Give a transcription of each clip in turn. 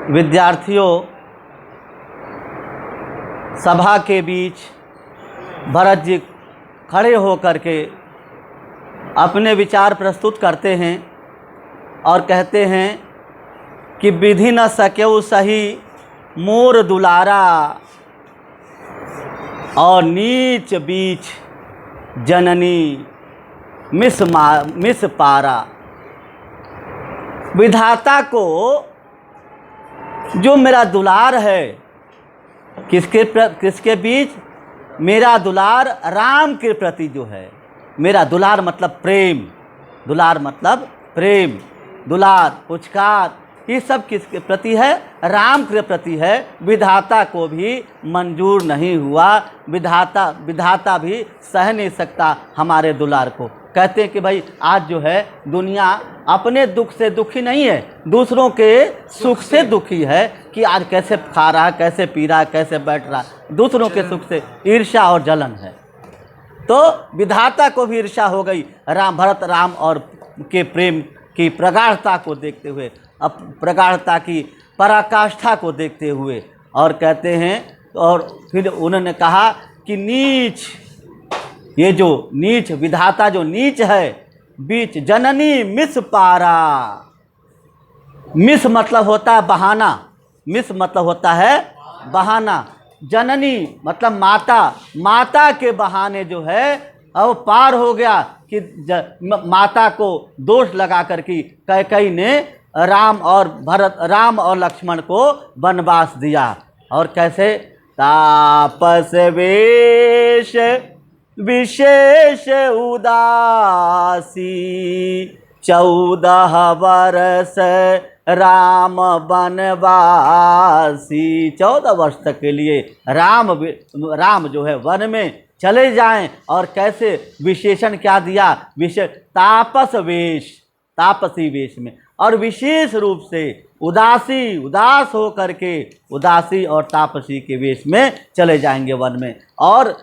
विद्यार्थियों, सभा के बीच भरत जी खड़े होकर के अपने विचार प्रस्तुत करते हैं और कहते हैं कि विधि न सक्यऊ सही मोर दुलारा, और नीच बीच जननी मिस पारा। विधाता को जो मेरा दुलार है, किसके बीच? मेरा दुलार राम के प्रति जो है, मेरा दुलार मतलब प्रेम, दुलार मतलब प्रेम, दुलार पुचकार, ये सब किसके प्रति है? राम के प्रति है। विधाता को भी मंजूर नहीं हुआ, विधाता भी सह नहीं सकता हमारे दुलार को। कहते हैं कि भाई आज जो है दुनिया अपने दुख से दुखी नहीं है, दूसरों के सुख से दुखी है कि आज कैसे खा रहा, कैसे पी रहा, कैसे बैठ रहा, दूसरों के सुख से ईर्ष्या और जलन है। तो विधाता को भी ईर्ष्या हो गई भरत राम और के प्रेम की प्रगाढ़ता को देखते हुए, अब प्रगाढ़ता की पराकाष्ठा को देखते हुए, और कहते हैं, और फिर उन्होंने कहा कि नीच, ये जो नीच विधाता जो नीच है, बीच जननी मिस पारा। मिस मतलब होता है बहाना, मिस मतलब होता है बहाना, जननी मतलब माता, माता के बहाने जो है अब पार हो गया कि माता को दोष लगा कर के कैकेयी ने राम और लक्ष्मण को वनवास दिया। और कैसे? तापस वेश विशेष उदासी, 14 वर्ष राम वनवासी। 14 वर्ष तक के लिए राम जो है वन में चले जाएं। और कैसे विशेषण क्या दिया? तापसी वेश में, और विशेष रूप से उदास हो करके, उदासी और तापसी के वेश में चले जाएंगे वन में। और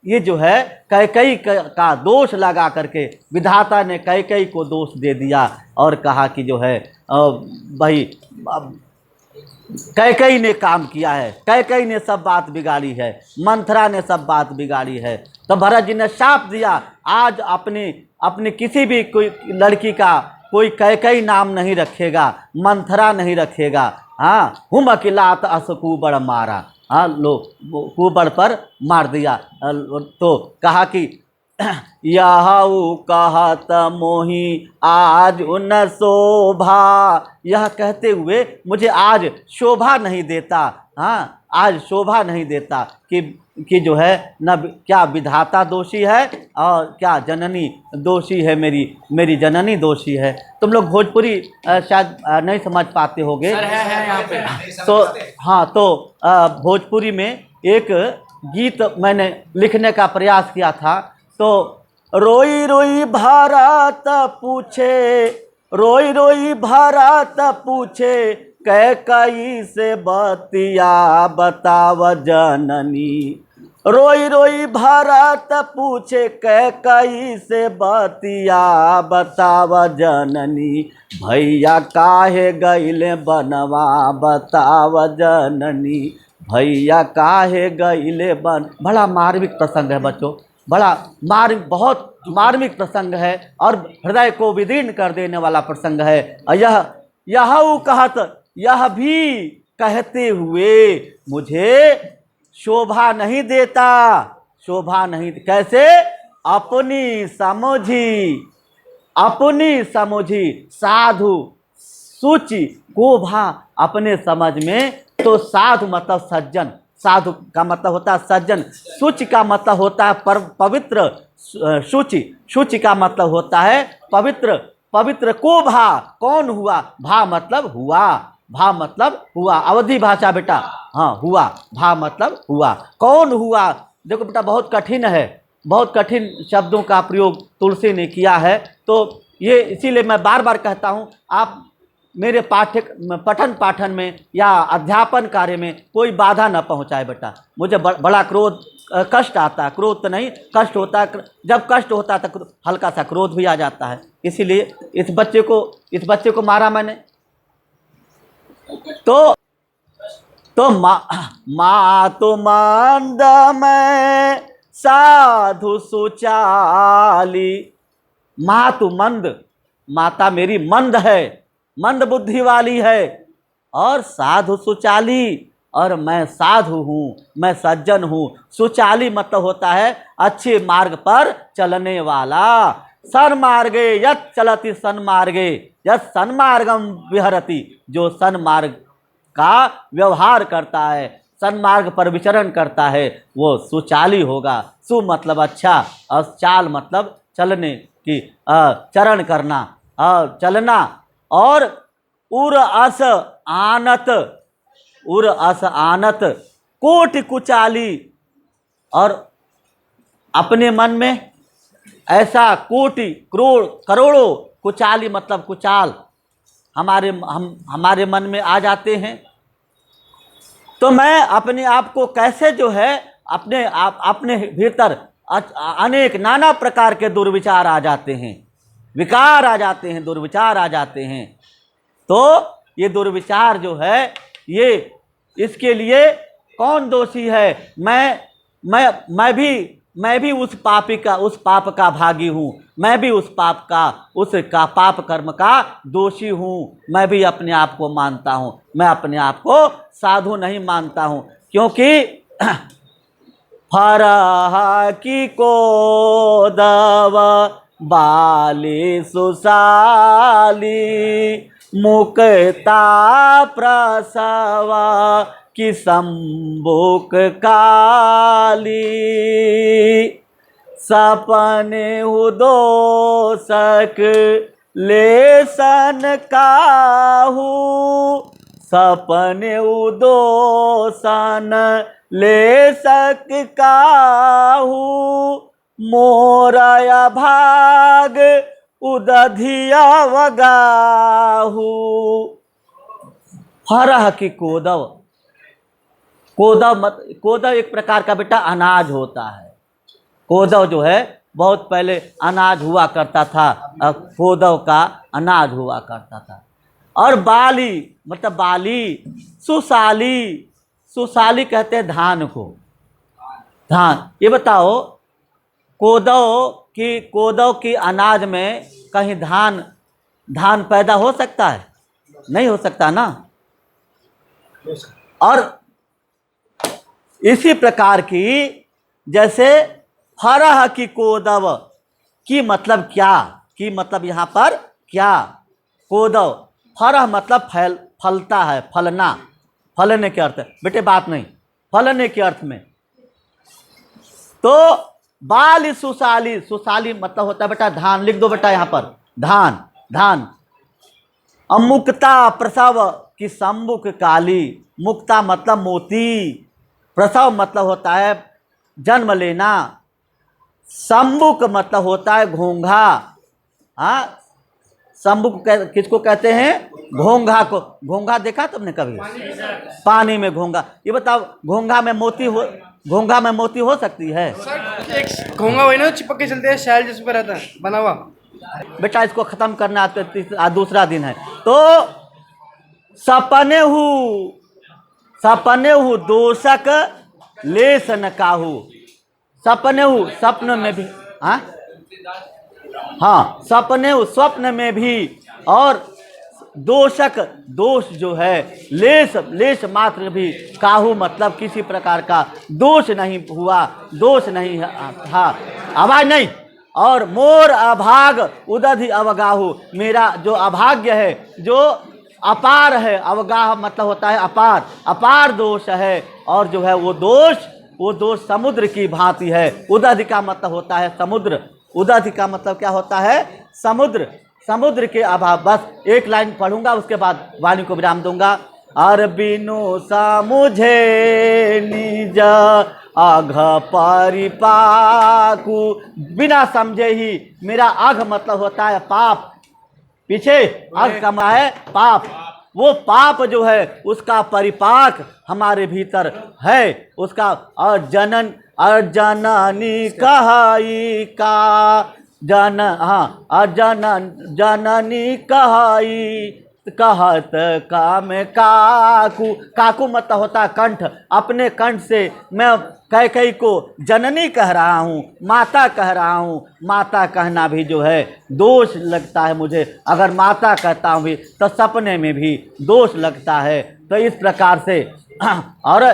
ये जो है कैकेयी का दोष लगा करके विधाता ने कैकेयी को दोष दे दिया और कहा कि जो है भाई कैकेयी ने काम किया है, कैकेयी ने सब बात बिगाड़ी है, मंथरा ने सब बात बिगाड़ी है। तो भरत जी ने शाप दिया, आज अपने किसी भी कोई लड़की का कोई कैकेयी नाम नहीं रखेगा, मंथरा नहीं रखेगा। हाँ, हुम अकिलात अस कुबड़ मारा, हाँ लो कुबड़ पर मार दिया। तो कहा कि यह कहत मोही आज उन शोभा, यह कहते हुए मुझे आज शोभा नहीं देता। हाँ, आज शोभा नहीं देता कि जो है न क्या विधाता दोषी है और क्या जननी दोषी है, मेरी जननी दोषी है। तुम लोग भोजपुरी शायद नहीं समझ पाते होगे तो हाँ, तो भोजपुरी में एक गीत मैंने लिखने का प्रयास किया था। तो रोई रोई भारत पूछे, रोई रोई भारत पूछे, कैकेयी से बतिया बताव जननी। रोई रोई भारत पूछे, कैकेयी से बतिया बताव जननी। भैया काहे गईले बनवा बताव जननी, भैया काहे गईले बन। बड़ा मार्मिक प्रसंग है बच्चों, बड़ा बहुत मार्मिक प्रसंग है और हृदय को विदीर्ण कर देने वाला प्रसंग है। यह भी कहते हुए मुझे शोभा नहीं देता, शोभा नहीं। कैसे? अपनी समझी साधु सूचि को भा, अपने समझ में तो साधु मतलब सज्जन, साधु का मतलब होता है सज्जन, शुचि का मतलब होता है पवित्र, शुचि का मतलब होता है पवित्र को भा, कौन हुआ? भा मतलब हुआ, भा मतलब हुआ, अवधि भाषा बेटा, हाँ हुआ, भा मतलब हुआ, कौन हुआ? देखो बेटा बहुत कठिन है, बहुत कठिन शब्दों का प्रयोग तुलसी ने किया है। तो ये इसीलिए मैं बार बार कहता हूँ, आप मेरे पठन पाठन में या अध्यापन कार्य में कोई बाधा न पहुंचाए बेटा। मुझे बड़ा कष्ट आता है, क्रोध तो नहीं, कष्ट होता है। जब कष्ट होता है तो हल्का सा क्रोध भी आ जाता है। इसीलिए इस बच्चे को मारा मैंने, तो मातु मंद में साधु सुचाली। मातु मंद, माता मेरी मंद है, मंद बुद्धि वाली है, और साधु सुचाली, और मैं साधु हूँ, मैं सज्जन हूँ। सुचाली मतलब होता है अच्छे मार्ग पर चलने वाला। सन्मार्गे यत् चलति सन्मार्गे यत् सन्मार्गम विहरति, जो सन्मार्ग का व्यवहार करता है, सन्मार्ग पर विचरण करता है, वो सुचाली होगा। सु मतलब अच्छा, और चाल मतलब चलने की, चरण करना, चलना। और उर अस आनत, उर अस आनत कोटि कुचाली, और अपने मन में ऐसा कोटि करोड़ करोड़ों, कुचाली मतलब कुचाल हमारे मन में आ जाते हैं। तो मैं अपने आप को कैसे जो है अपने भीतर अनेक नाना प्रकार के दुर्विचार आ जाते हैं, विकार आ जाते हैं, दुर्विचार आ जाते हैं। तो ये दुर्विचार जो है, ये इसके लिए कौन दोषी है? मैं भी उस पाप का भागी हूँ, मैं भी उस पाप कर्म का दोषी हूँ। मैं भी अपने आप को मानता हूँ, मैं अपने आप को साधु नहीं मानता हूँ, क्योंकि फरह की को दव बाली सुसाली, मुक्ता प्रसवा की संबुक काली, सपने उदोषक लेसन काहू, सपने उदोषन लेसक काहू, मोरया भाग उदधिया वगाहू। फरह की कोदव, कोदव एक प्रकार का बेटा अनाज होता है। कोदव जो है बहुत पहले अनाज हुआ करता था, कोदव का अनाज हुआ करता था। और बाली मतलब बाली, सुसाली, सुसाली कहते हैं धान को, धान। ये बताओ कोदव की अनाज में कहीं धान पैदा हो सकता है? नहीं हो सकता ना। और इसी प्रकार की, जैसे फरह की कोदव की मतलब क्या, की मतलब यहाँ पर क्या? कोदव, फरह मतलब फलता है, फलना, फलने के अर्थ बेटे, बात नहीं, फलने के अर्थ में। तो बाली सुसाली, सुसाली मतलब होता है बेटा धान। लिख दो बेटा यहाँ पर, धान, धान। अमुक्ता प्रसव की संबुक काली, मुक्ता मतलब मोती, प्रसव मतलब होता है जन्म लेना, संबुक मतलब होता है घोंघा। हाँ, संबुक किसको कहते हैं? घोंघा को। घोंघा देखा तुमने कभी? पानी में घोंघा। ये बताओ, घोंघा में मोती हो सकती है? एक घोंघा वही ना चिपक के चलते हैं, शैल जिस पर रहता है बना हुआ। बेटा इसको खत्म करना तो दूसरा दिन है। तो सपने हूँ दोषक लेस न काहू, सपने हूँ, स्वप्न में भी, हाँ सपने हूँ स्वप्न में भी, और दोषक, दोष जो है, लेस मात्र भी, काहू मतलब किसी प्रकार का दोष नहीं हुआ, दोष नहीं था, आवाज नहीं। और मोर अभाग उदधि अवगाहू, मेरा जो अभाग्य है, जो अपार है, अवगाह मतलब होता है अपार, अपार दोष है। और जो है वो दोष समुद्र की भांति है। उदधि का मतलब होता है समुद्र, उदधि का मतलब क्या होता है? समुद्र, समुद्र के अभाव। बस एक लाइन पढ़ूंगा, उसके बाद वाणी को विराम दूंगा। और बिनु समुझे निज अघ परिपाकु, बिना समझे ही, मेरा अघ मतलब होता है पाप, पीछे अघ का मतलब है पाप। वो पाप जो है उसका परिपाक हमारे भीतर है, उसका। और जननी कहाई का जननी कहाई, कहत काम काकू, काकू मतलब होता कंठ, अपने कंठ से मैं कैकेयी को जननी कह रहा हूँ, माता कह रहा हूँ। माता कहना भी जो है दोष लगता है मुझे, अगर माता कहता हूँ भी तो सपने में भी दोष लगता है। तो इस प्रकार से और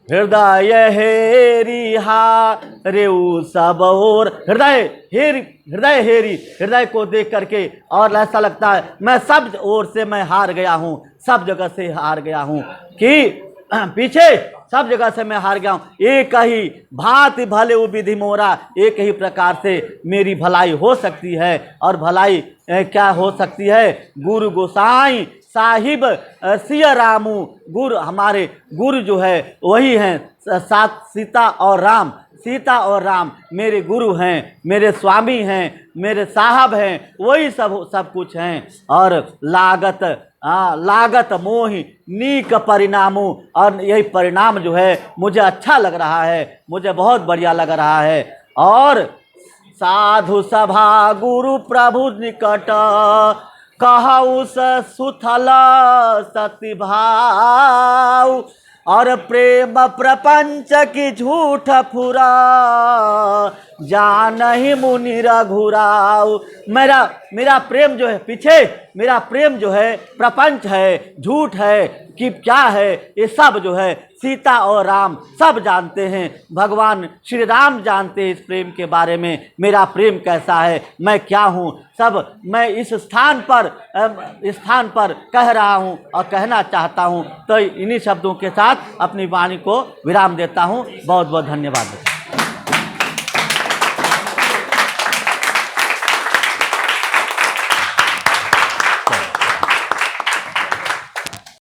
हृदय हेरी हारेऊ सब और, हृदय हेरी, हृदय को देख करके और ऐसा लगता है मैं सब ओर से मैं हार गया हूँ, सब जगह से हार गया हूँ, कि पीछे सब जगह से मैं हार गया हूँ। एक ही भांति भले विधि मोरा, एक ही प्रकार से मेरी भलाई हो सकती है। और भलाई क्या हो सकती है? गुरु गोसाई साहिब सिया रामू, गुरु हमारे गुरु जो है वही हैं साथ सीता और राम। सीता और राम मेरे गुरु हैं, मेरे स्वामी हैं, मेरे साहब हैं, वही सब कुछ हैं। और लागत मोहि नीक परिणामो, और यही परिणाम जो है मुझे अच्छा लग रहा है, मुझे बहुत बढ़िया लग रहा है। और साधु सभा गुरु प्रभु निकट, कहु सुथल सति भाव, और प्रेम प्रपंच की झूठ फुरा, जानहि मुनि रघुराव। मेरा प्रेम जो है पीछे, मेरा प्रेम जो है प्रपंच है, झूठ है कि क्या है, ये सब जो है सीता और राम सब जानते हैं। भगवान श्री राम जानते हैं इस प्रेम के बारे में, मेरा प्रेम कैसा है, मैं क्या हूँ, सब मैं इस स्थान पर कह रहा हूँ और कहना चाहता हूँ। तो इन्हीं शब्दों के साथ अपनी वाणी को विराम देता हूँ। बहुत बहुत धन्यवाद।